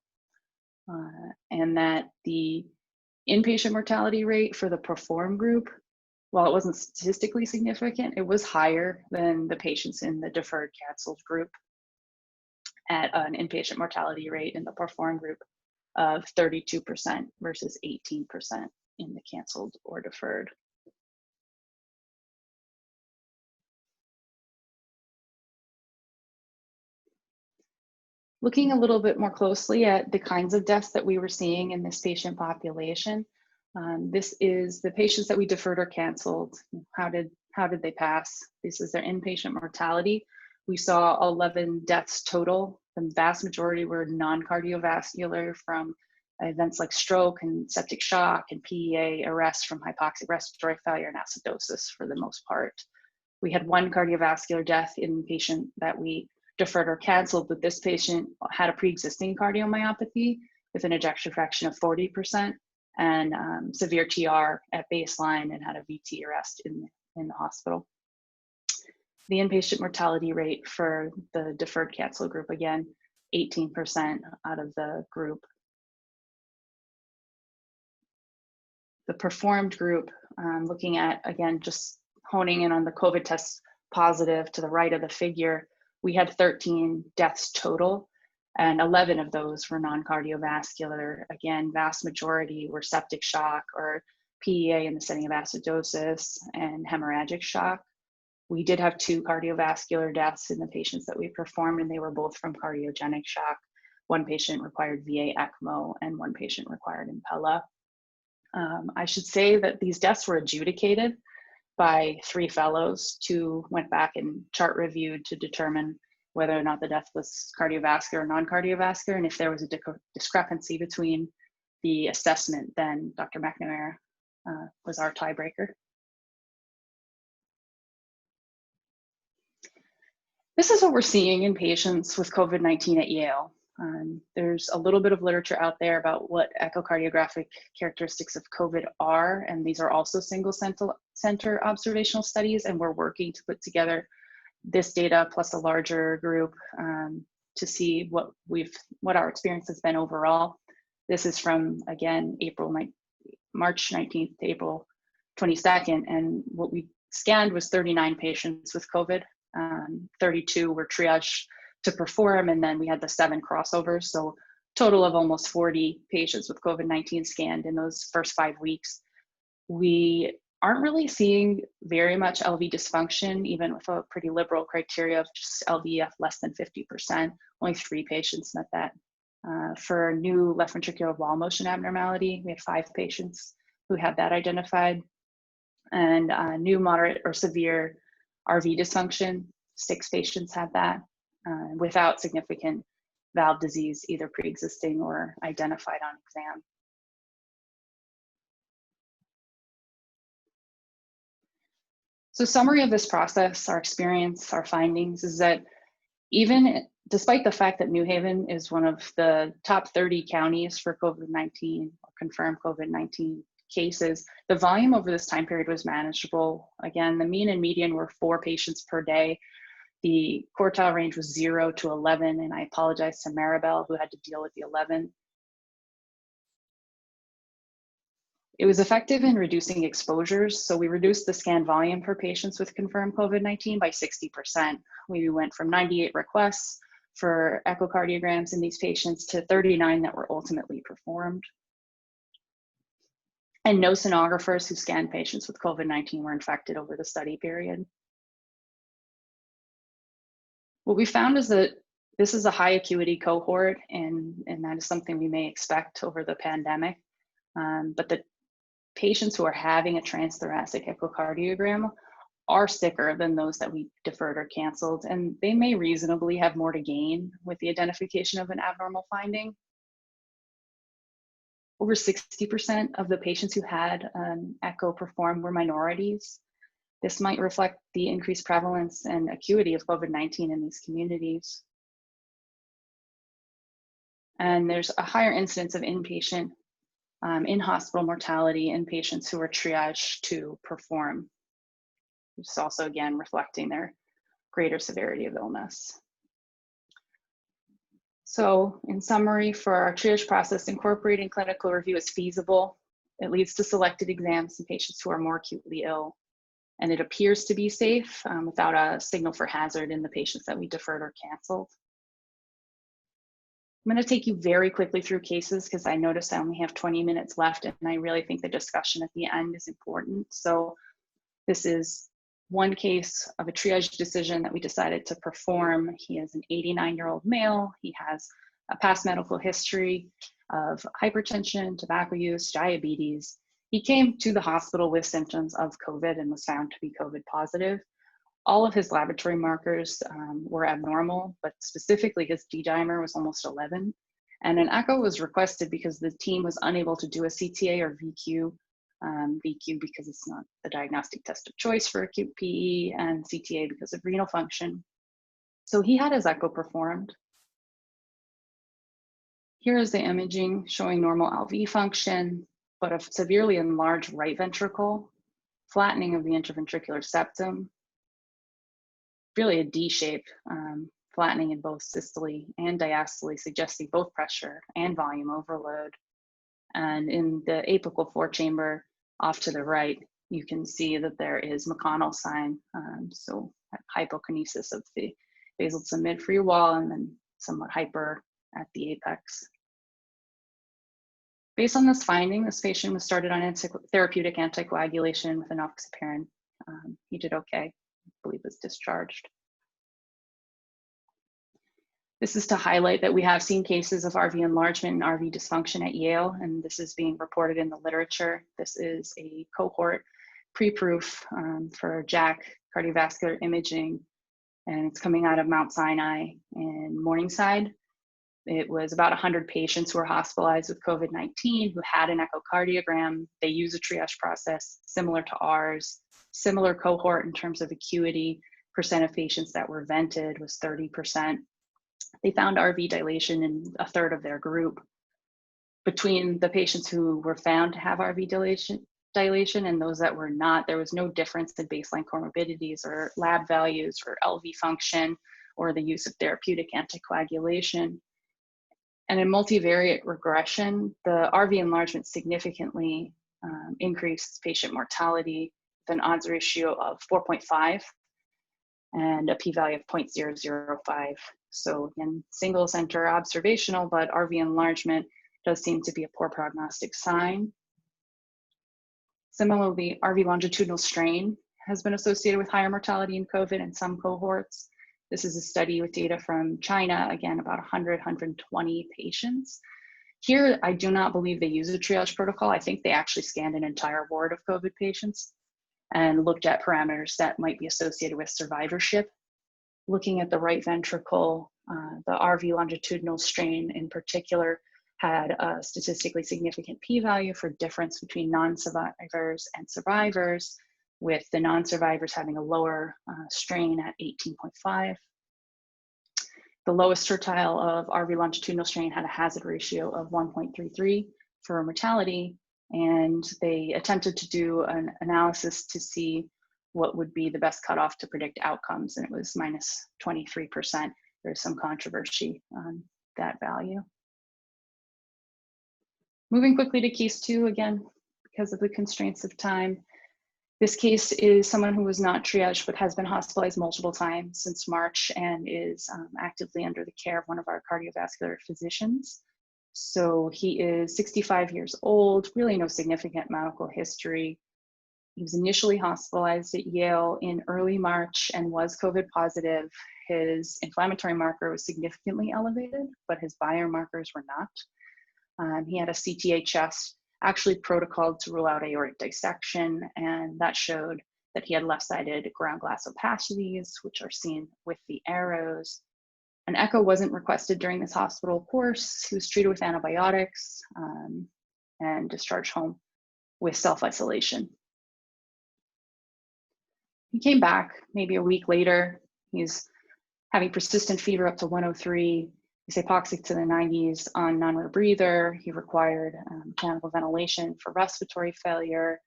and that the inpatient mortality rate for the perform group, while it wasn't statistically significant, it was higher than the patients in the deferred canceled group at an inpatient mortality rate in the perform group of 32% versus 18% in the canceled or deferred. Looking a little bit more closely at the kinds of deaths that we were seeing in this patient population, this is the patients that we deferred or canceled. How did they pass? This is their inpatient mortality. We saw 11 deaths total. The vast majority were non-cardiovascular from events like stroke and septic shock and PEA arrest from hypoxic respiratory failure and acidosis for the most part. We had one cardiovascular death in a patient that we deferred or canceled, but this patient had a pre-existing cardiomyopathy with an ejection fraction of 40% and severe TR at baseline and had a VT arrest in the hospital. The inpatient mortality rate for the deferred cancel group, again, 18% out of the group. The performed group, looking at, again, just honing in on the COVID test positive to the right of the figure, we had 13 deaths total, and 11 of those were non-cardiovascular. Again, vast majority were septic shock or PEA in the setting of acidosis and hemorrhagic shock. We did have 2 cardiovascular deaths in the patients that we performed, and they were both from cardiogenic shock. One patient required VA ECMO, and one patient required Impella. I should say that these deaths were adjudicated by 3 fellows. 2 went back and chart reviewed to determine whether or not the death was cardiovascular or non-cardiovascular, and if there was a discrepancy between the assessment, then Dr. McNamara was our tiebreaker. This is what we're seeing in patients with COVID-19 at Yale. There's a little bit of literature out there about what echocardiographic characteristics of COVID are, and these are also single center observational studies, and we're working to put together this data plus a larger group to see what our experience has been overall. This is from, again, March 19th to April 22nd, and what we scanned was 39 patients with COVID. 32 were triaged to perform, and then we had the 7 crossovers. So total of almost 40 patients with COVID-19 scanned in those first 5 weeks. We aren't really seeing very much LV dysfunction, even with a pretty liberal criteria of just LVEF less than 50%. Only 3 patients met that. For new left ventricular wall motion abnormality, we had 5 patients who had that identified. And new moderate or severe RV dysfunction, 6 patients had that without significant valve disease, either pre-existing or identified on exam. So summary of this process, our experience, our findings is that even despite the fact that New Haven is one of the top 30 counties for COVID-19 or confirmed COVID-19 cases, the volume over this time period was manageable. Again, the mean and median were 4 patients per day. The quartile range was 0 to 11, and I apologize to Maribel who had to deal with the 11. It was effective in reducing exposures, so we reduced the scan volume for patients with confirmed COVID-19 by 60%. We went from 98 requests for echocardiograms in these patients to 39 that were ultimately performed. And no sonographers who scanned patients with COVID-19 were infected over the study period. What we found is that this is a high acuity cohort, and that is something we may expect over the pandemic. But the patients who are having a transthoracic echocardiogram are sicker than those that we deferred or canceled, and they may reasonably have more to gain with the identification of an abnormal finding. Over 60% of the patients who had an echo performed were minorities. This might reflect the increased prevalence and acuity of COVID-19 in these communities. And there's a higher incidence of inpatient in-hospital mortality in patients who were triaged to perform. It's also, again, reflecting their greater severity of illness. So in summary, for our triage process, incorporating clinical review is feasible. It leads to selected exams in patients who are more acutely ill. And it appears to be safe without a signal for hazard in the patients that we deferred or canceled. I'm going to take you very quickly through cases because I noticed I only have 20 minutes left, and I really think the discussion at the end is important. So this is one case of a triage decision that we decided to perform. He is an 89-year-old male. He has a past medical history of hypertension, tobacco use, diabetes. He came to the hospital with symptoms of COVID and was found to be COVID positive. All of his laboratory markers were abnormal, but specifically his D-dimer was almost 11. And an echo was requested because the team was unable to do a CTA or VQ. VQ because it's not the diagnostic test of choice for acute PE, and CTA because of renal function. So he had his echo performed. Here is the imaging showing normal LV function, but a severely enlarged right ventricle, flattening of the interventricular septum, really a D-shape, flattening in both systole and diastole, suggesting both pressure and volume overload. And in the apical four-chamber off to the right, you can see that there is McConnell sign, so hypokinesis of the basal to mid-free wall, and then somewhat hyper at the apex. Based on this finding, this patient was started on therapeutic anticoagulation with enoxaparin. He did okay, I believe was discharged. This is to highlight that we have seen cases of RV enlargement and RV dysfunction at Yale, and this is being reported in the literature. This is a cohort pre-proof for JACC cardiovascular imaging, and it's coming out of Mount Sinai in Morningside. It was about 100 patients who were hospitalized with COVID-19 who had an echocardiogram. They use a triage process similar to ours, similar cohort in terms of acuity. Percent of patients that were vented was 30%. They found RV dilation in a third of their group. Between the patients who were found to have RV dilation and those that were not, there was no difference in baseline comorbidities or lab values or LV function or the use of therapeutic anticoagulation. And in multivariate regression, the RV enlargement significantly increased patient mortality with an odds ratio of 4.5 and a p-value of 0.005. So again, single center observational, but RV enlargement does seem to be a poor prognostic sign. Similarly, RV longitudinal strain has been associated with higher mortality in COVID in some cohorts. This is a study with data from China, again, about 100, 120 patients. Here, I do not believe they use a triage protocol. I think they actually scanned an entire ward of COVID patients and looked at parameters that might be associated with survivorship. Looking at the right ventricle, the RV longitudinal strain in particular had a statistically significant p-value for difference between non-survivors and survivors, with the non-survivors having a lower strain at 18.5. The lowest tertile of RV longitudinal strain had a hazard ratio of 1.33 for mortality, and they attempted to do an analysis to see what would be the best cutoff to predict outcomes, and it was minus 23%. There's some controversy on that value. Moving quickly to case 2, again, because of the constraints of time. This case is someone who was not triaged but has been hospitalized multiple times since March and is actively under the care of one of our cardiovascular physicians. So he is 65 years old, really no significant medical history. He was initially hospitalized at Yale in early March and was COVID positive. His inflammatory marker was significantly elevated, but his biomarkers were not. He had a CTA chest, actually protocoled to rule out aortic dissection, and that showed that he had left-sided ground glass opacities, which are seen with the arrows. An echo wasn't requested during this hospital course. He was treated with antibiotics and discharged home with self-isolation. He came back maybe a week later. He's having persistent fever up to 103. He's hypoxic to the 90s on non-rebreather. He required mechanical ventilation for respiratory failure.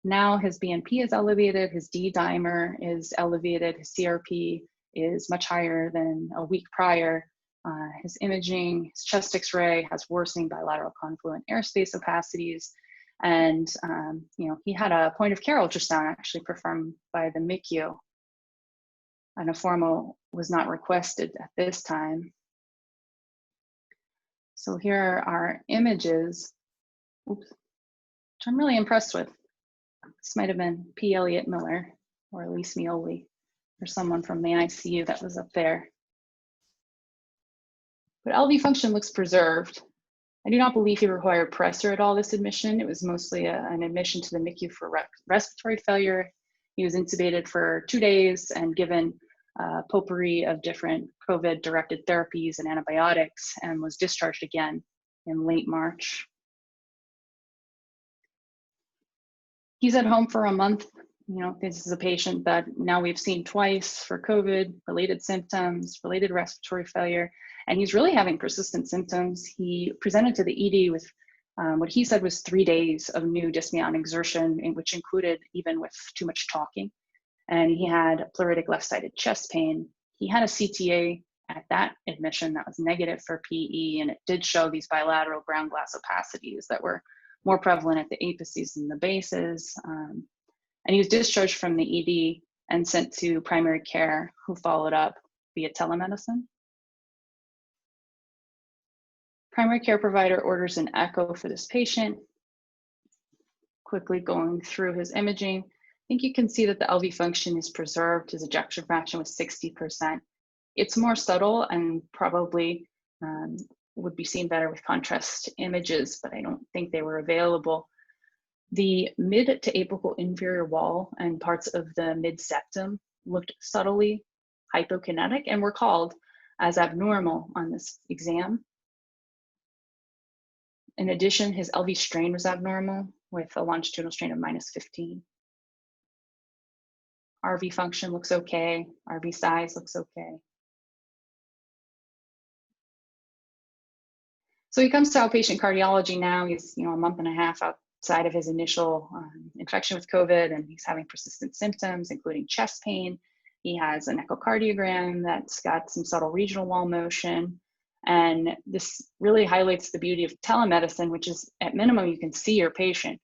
Now his BNP is elevated, his D-dimer is elevated, his CRP is much higher than a week prior. His imaging, his chest X-ray has worsening bilateral confluent airspace opacities. And he had a point of care ultrasound actually performed by the MICU. And a formal was not requested at this time. So here are our images, which I'm really impressed with. This might have been P. Elliott Miller or Elise Mioli or someone from the ICU that was up there. But LV function looks preserved. I do not believe he required pressor at all this admission. It was mostly an admission to the MICU for respiratory failure. He was intubated for 2 days and given a potpourri of different COVID-directed therapies and antibiotics and was discharged again in late March. He's at home for a month. This is a patient that now we've seen twice for COVID-related symptoms, related respiratory failure, and he's really having persistent symptoms. He presented to the ED with what he said was 3 days of new dyspnea on exertion, which included even with too much talking. And he had pleuritic left-sided chest pain. He had a CTA at that admission that was negative for PE, and it did show these bilateral ground glass opacities that were more prevalent at the apices than the bases. And he was discharged from the ED and sent to primary care, who followed up via telemedicine. Primary care provider orders an echo for this patient. Quickly going through his imaging, I think you can see that the LV function is preserved. His ejection fraction was 60%. It's more subtle and probably would be seen better with contrast images, but I don't think they were available. The mid to apical inferior wall and parts of the mid septum looked subtly hypokinetic and were called as abnormal on this exam. In addition, his LV strain was abnormal with a longitudinal strain of -15. RV function looks okay. RV size looks okay. So he comes to outpatient cardiology now. He's a month and a half outside of his initial infection with COVID, and he's having persistent symptoms, including chest pain. He has an echocardiogram that's got some subtle regional wall motion. And this really highlights the beauty of telemedicine, which is at minimum, you can see your patient.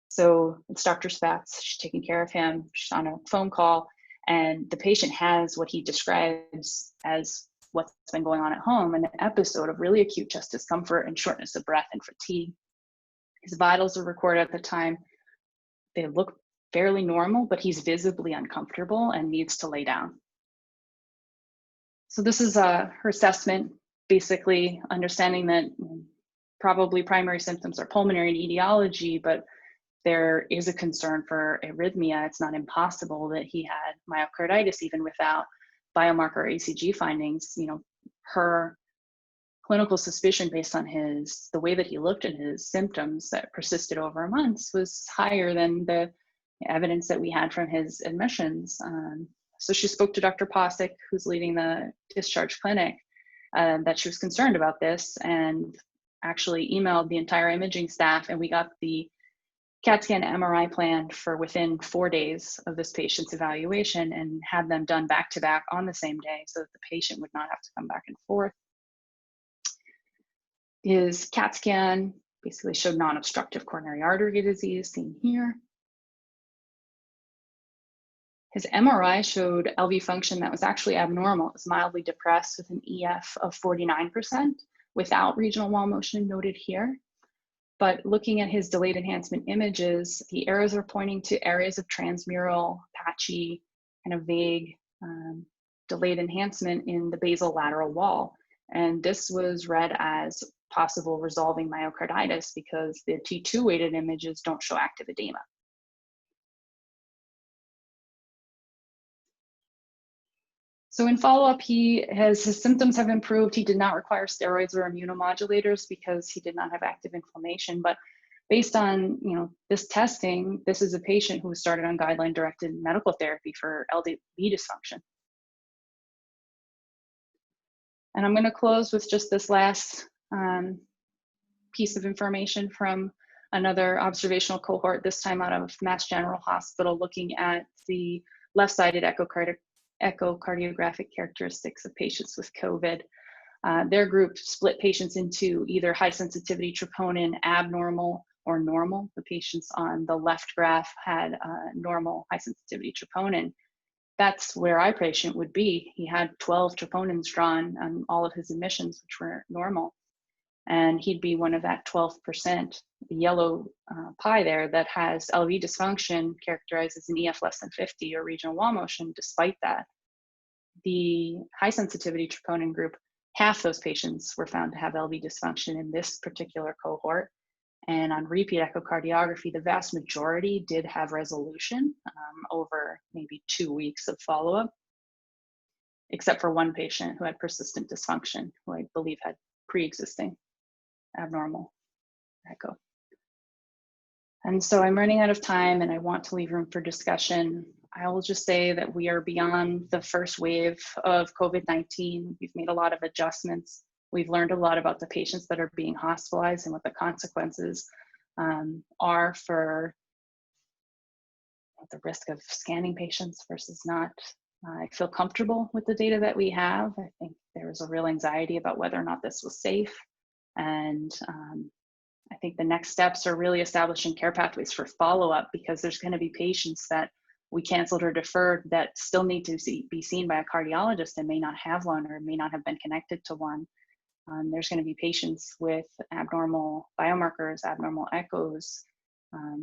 So it's Dr. Spatz, she's taking care of him, she's on a phone call, and the patient has what he describes as what's been going on at home, an episode of really acute chest discomfort and shortness of breath and fatigue. His vitals are recorded at the time. They look fairly normal, but he's visibly uncomfortable and needs to lay down. So this is her assessment, basically understanding that probably primary symptoms are pulmonary and etiology, but there is a concern for arrhythmia. It's not impossible that he had myocarditis even without biomarker ECG findings. Her clinical suspicion based on the way that he looked at his symptoms that persisted over months was higher than the evidence that we had from his admissions. So she spoke to Dr. Posick, who's leading the discharge clinic, that she was concerned about this, and actually emailed the entire imaging staff, and we got the CAT scan MRI planned for within 4 days of this patient's evaluation and had them done back to back on the same day so that the patient would not have to come back and forth. His CAT scan basically showed non-obstructive coronary artery disease, seen here. His MRI showed LV function that was actually abnormal. It was mildly depressed with an EF of 49% without regional wall motion noted here. But looking at his delayed enhancement images, the arrows are pointing to areas of transmural, patchy, kind of vague delayed enhancement in the basal lateral wall. And this was read as possible resolving myocarditis because the T2 weighted images don't show active edema. So in follow-up, his symptoms have improved. He did not require steroids or immunomodulators because he did not have active inflammation. But based on this testing, this is a patient who was started on guideline-directed medical therapy for LV dysfunction. And I'm going to close with just this last piece of information from another observational cohort, this time out of Mass General Hospital, looking at the left-sided echocardiographic characteristics of patients with COVID. Their group split patients into either high sensitivity troponin, abnormal, or normal. The patients on the left graph had normal high sensitivity troponin. That's where our patient would be. He had 12 troponins drawn on all of his admissions, which were normal. And he'd be one of that 12%, the yellow pie there, that has LV dysfunction characterized as an EF less than 50 or regional wall motion. Despite that, the high sensitivity troponin group, half those patients were found to have LV dysfunction in this particular cohort. And on repeat echocardiography, the vast majority did have resolution over maybe 2 weeks of follow-up, except for one patient who had persistent dysfunction, who I believe had pre-existing abnormal echo. And so I'm running out of time and I want to leave room for discussion. I will just say that we are beyond the first wave of COVID-19. We've made a lot of adjustments. We've learned a lot about the patients that are being hospitalized and what the consequences are for the risk of scanning patients versus not. I feel comfortable with the data that we have. I think there was a real anxiety about whether or not this was safe. And I think the next steps are really establishing care pathways for follow-up, because there's going to be patients that we canceled or deferred that still need to be seen by a cardiologist and may not have one or may not have been connected to one. There's going to be patients with abnormal biomarkers, abnormal echoes,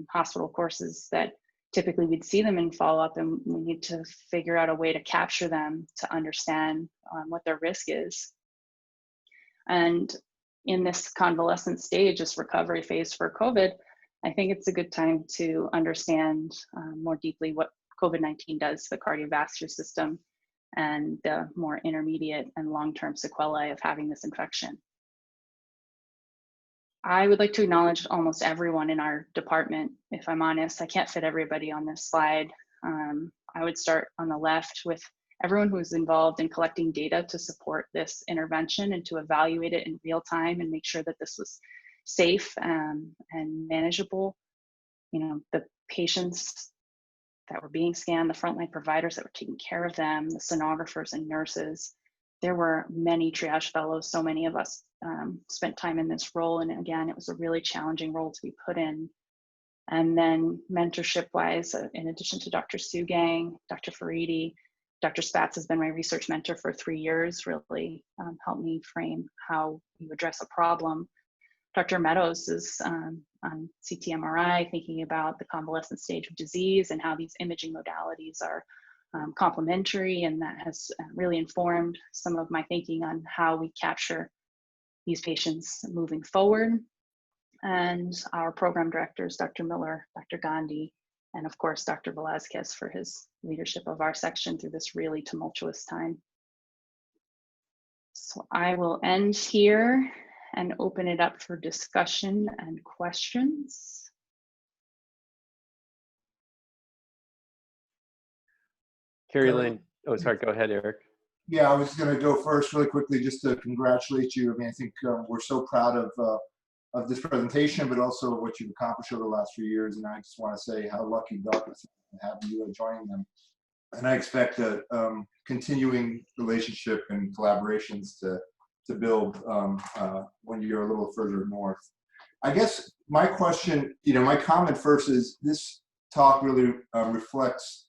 hospital courses that typically we'd see them in follow-up, and we need to figure out a way to capture them to understand what their risk is. And in this convalescent stage, this recovery phase for COVID, I think it's a good time to understand more deeply what COVID-19 does to the cardiovascular system and the more intermediate and long-term sequelae of having this infection. I would like to acknowledge almost everyone in our department. If I'm honest, I can't fit everybody on this slide. I would start on the left with everyone who was involved in collecting data to support this intervention and to evaluate it in real time and make sure that this was safe and manageable. The patients that were being scanned, the frontline providers that were taking care of them, the sonographers and nurses. There were many triage fellows. So many of us spent time in this role. And again, it was a really challenging role to be put in. And then mentorship-wise, in addition to Dr. Sugang, Dr. Faridi, Dr. Spatz has been my research mentor for 3 years, really helped me frame how you address a problem. Dr. Meadows is on CT/MRI, thinking about the convalescent stage of disease and how these imaging modalities are complementary, and that has really informed some of my thinking on how we capture these patients moving forward. And our program directors, Dr. Miller, Dr. Gandhi, and of course, Dr. Velazquez for his leadership of our section through this really tumultuous time. So I will end here and open it up for discussion and questions. Kerrilynn, oh, sorry, go ahead, Eric. Yeah, I was going to go first really quickly just to congratulate you. I mean, I think we're so proud of this presentation, but also what you've accomplished over the last few years. And I just want to say how lucky doctors have you joining them. And I expect a continuing relationship and collaborations to build when you're a little further north. I guess my question, my comment first is this talk really reflects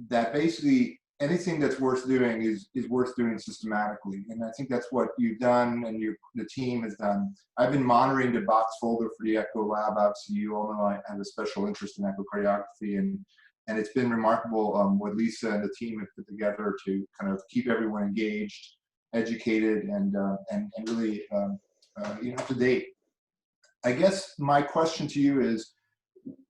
that basically anything that's worth doing is worth doing systematically. And I think that's what you've done and the team has done. I've been monitoring the box folder for the Echo Lab. Obviously, you all know I have a special interest in echocardiography, and it's been remarkable what Lisa and the team have put together to kind of keep everyone engaged, educated, and really up to date. I guess my question to you is,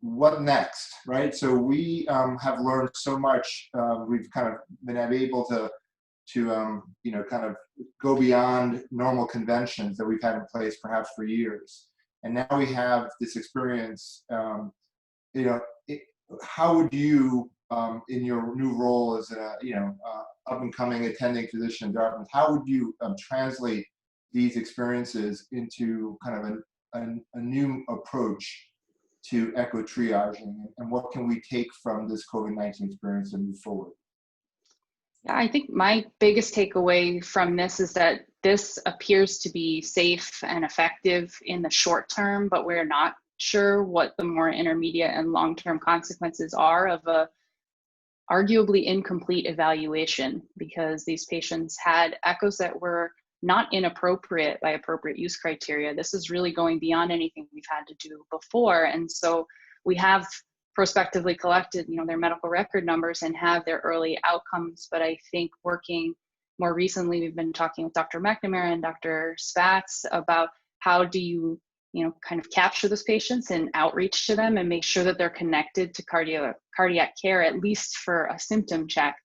what next, right? So we have learned so much. We've kind of been able to kind of go beyond normal conventions that we've had in place perhaps for years. And now we have this experience. How would you, in your new role as a up and coming attending physician in Dartmouth, how would you translate these experiences into kind of a new approach to echo triaging, and what can we take from this COVID-19 experience and move forward? Yeah, I think my biggest takeaway from this is that this appears to be safe and effective in the short term, but we're not sure what the more intermediate and long-term consequences are of a arguably incomplete evaluation, because these patients had echoes that were not inappropriate by appropriate use criteria. This is really going beyond anything we've had to do before. And so we have prospectively collected, their medical record numbers and have their early outcomes. But I think working more recently, we've been talking with Dr. McNamara and Dr. Spatz about how do you, kind of capture those patients and outreach to them and make sure that they're connected to cardiac care, at least for a symptom check,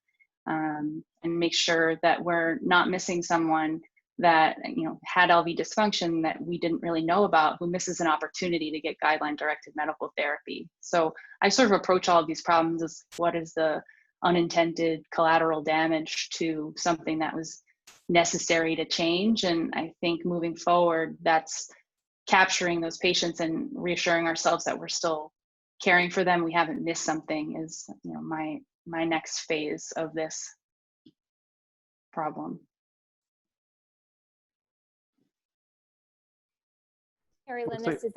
and make sure that we're not missing someone that had LV dysfunction that we didn't really know about, who misses an opportunity to get guideline-directed medical therapy. So I sort of approach all of these problems as what is the unintended collateral damage to something that was necessary to change. And I think moving forward, that's capturing those patients and reassuring ourselves that we're still caring for them, we haven't missed something, is my next phase of this problem. Kerrilynn, this is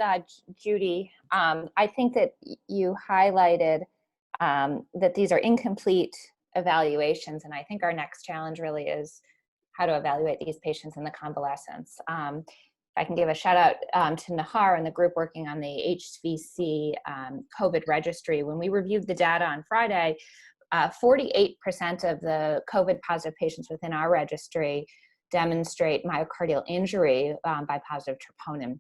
Judy. I think that you highlighted that these are incomplete evaluations, and I think our next challenge really is how to evaluate these patients in the convalescence. I can give a shout out to Nahar and the group working on the HVC COVID registry. When we reviewed the data on Friday, 48% of the COVID positive patients within our registry demonstrate myocardial injury by positive troponin.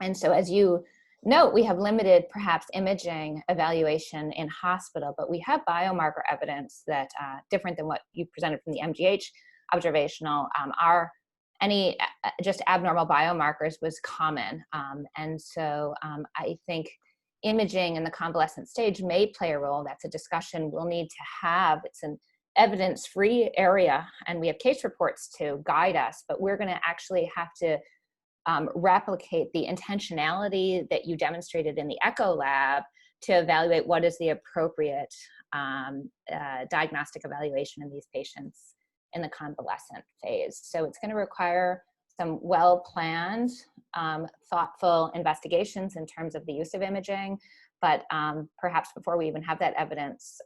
And so as you note, we have limited perhaps imaging evaluation in hospital, but we have biomarker evidence that different than what you presented from the MGH observational, any just abnormal biomarkers was common. And so I think imaging in the convalescent stage may play a role. That's a discussion we'll need to have. It's an evidence-free area, and we have case reports to guide us, but we're gonna actually have to replicate the intentionality that you demonstrated in the echo lab to evaluate what is the appropriate diagnostic evaluation in these patients in the convalescent phase. So it's going to require some well-planned, thoughtful investigations in terms of the use of imaging, but perhaps before we even have that evidence,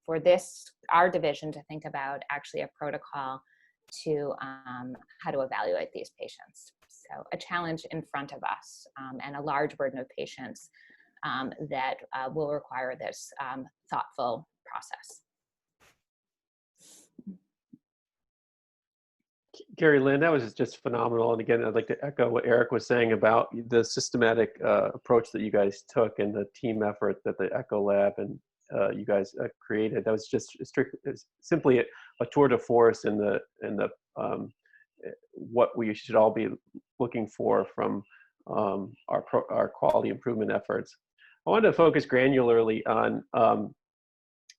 for our division to think about actually a protocol to how to evaluate these patients. So a challenge in front of us, and a large burden of patients that will require this thoughtful process. Kerrilynn, that was just phenomenal. And again, I'd like to echo what Eric was saying about the systematic approach that you guys took and the team effort that the Echo Lab and you guys created. That was just simply a tour de force in the what we should all be looking for from our quality improvement efforts. I wanted to focus granularly on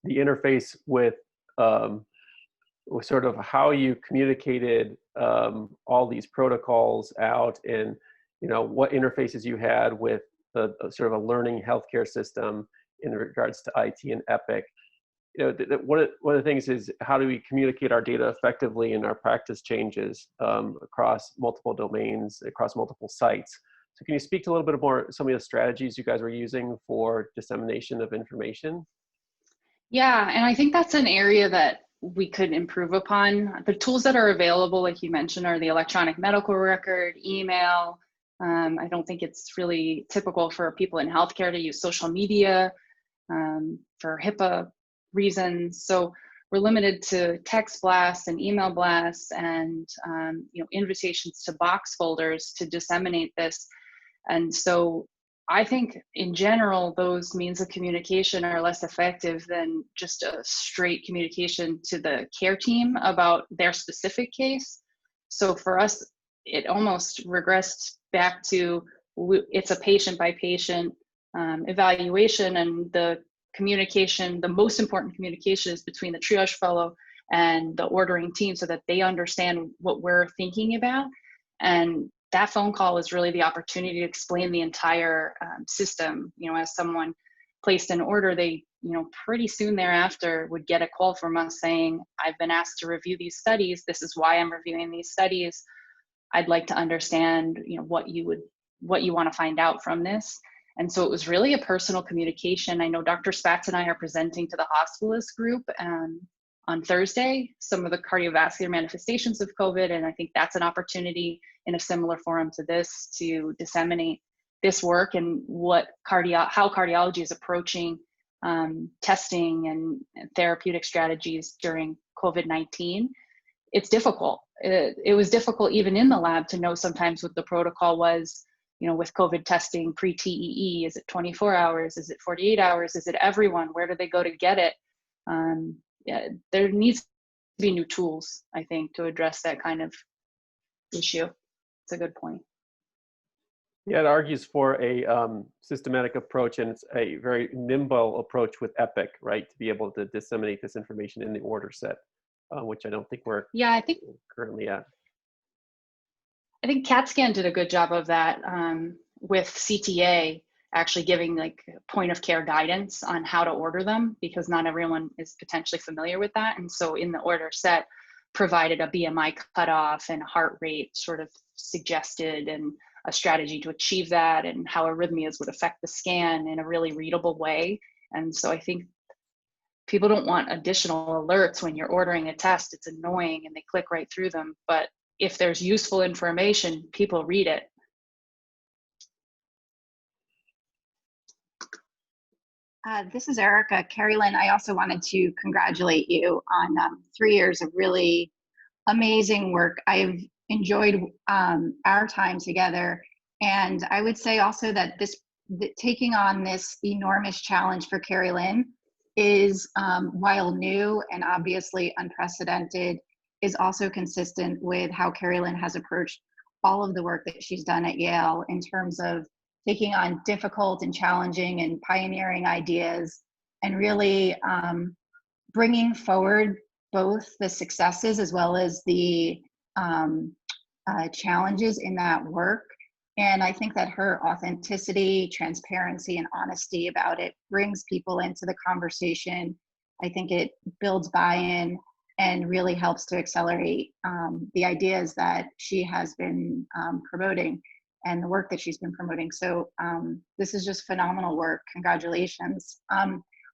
the interface with sort of how you communicated all these protocols out, and what interfaces you had with the sort of a learning healthcare system in regards to IT and Epic. One of the things is, how do we communicate our data effectively in our practice changes across multiple domains, across multiple sites? So can you speak to a little bit more some of the strategies you guys were using for dissemination of information? Yeah, and I think that's an area that we could improve upon. The tools that are available, like you mentioned, are the electronic medical record, email. I don't think it's really typical for people in healthcare to use social media for HIPAA reasons. So we're limited to text blasts and email blasts and invitations to box folders to disseminate this. And so I think in general, those means of communication are less effective than just a straight communication to the care team about their specific case. So for us, it almost regressed back to it's a patient by patient evaluation, and the communication, the most important communication is between the triage fellow and the ordering team so that they understand what we're thinking about. And that phone call was really the opportunity to explain the entire system. You know, as someone placed an order, they, you know, pretty soon thereafter would get a call from us saying, I've been asked to review these studies. This is why I'm reviewing these studies. I'd like to understand, you know, what you want to find out from this. And so it was really a personal communication. I know Dr. Spatz and I are presenting to the hospitalist group on Thursday, some of the cardiovascular manifestations of COVID. And I think that's an opportunity in a similar forum to this to disseminate this work and how cardiology is approaching testing and therapeutic strategies during COVID-19. It's difficult. It was difficult even in the lab to know sometimes what the protocol was, you know, with COVID testing pre-TEE. Is it 24 hours? Is it 48 hours? Is it everyone? Where do they go to get it? Yeah, there needs to be new tools, I think, to address that kind of issue. It's a good point. Yeah, it argues for a systematic approach, and it's a very nimble approach with Epic, right? To be able to disseminate this information in the order set, which I don't think we're currently at. I think CAT-SCAN did a good job of that with CTA, actually giving like point of care guidance on how to order them, because not everyone is potentially familiar with that. And so in the order set, provided a BMI cutoff and heart rate sort of suggested, and a strategy to achieve that, and how arrhythmias would affect the scan in a really readable way. And so I think people don't want additional alerts when you're ordering a test. It's annoying and they click right through them. But if there's useful information, people read it. This is Erica. Kerrilynn, I also wanted to congratulate you on 3 years of really amazing work. I've enjoyed our time together. And I would say also that taking on this enormous challenge for Kerrilynn is, while new and obviously unprecedented, is also consistent with how Kerrilynn has approached all of the work that she's done at Yale in terms of taking on difficult and challenging and pioneering ideas, and really bringing forward both the successes as well as the challenges in that work. And I think that her authenticity, transparency, and honesty about it brings people into the conversation. I think it builds buy-in and really helps to accelerate the ideas that she has been promoting and the work that she's been promoting. So this is just phenomenal work. Congratulations.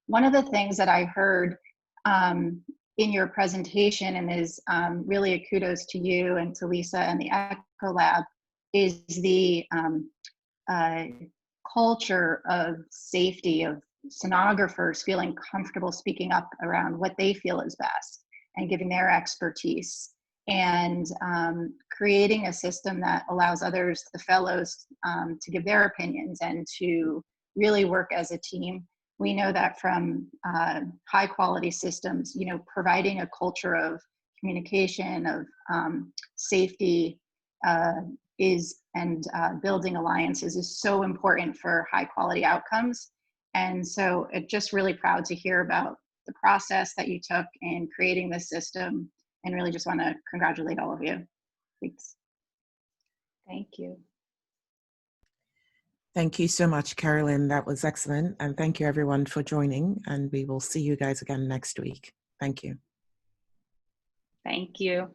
One of the things that I heard in your presentation, and is really a kudos to you and to Lisa and the Echo Lab, is the culture of safety, of sonographers feeling comfortable speaking up around what they feel is best and giving their expertise, and creating a system that allows others, the fellows, to give their opinions and to really work as a team. We know that from high quality systems, you know, providing a culture of communication, of safety building alliances is so important for high quality outcomes. And so I'm just really proud to hear about the process that you took in creating this system, and really just want to congratulate all of you. Thanks. Thank you. Thank you so much, Kerrilynn. That was excellent. And thank you everyone for joining. And we will see you guys again next week. Thank you. Thank you.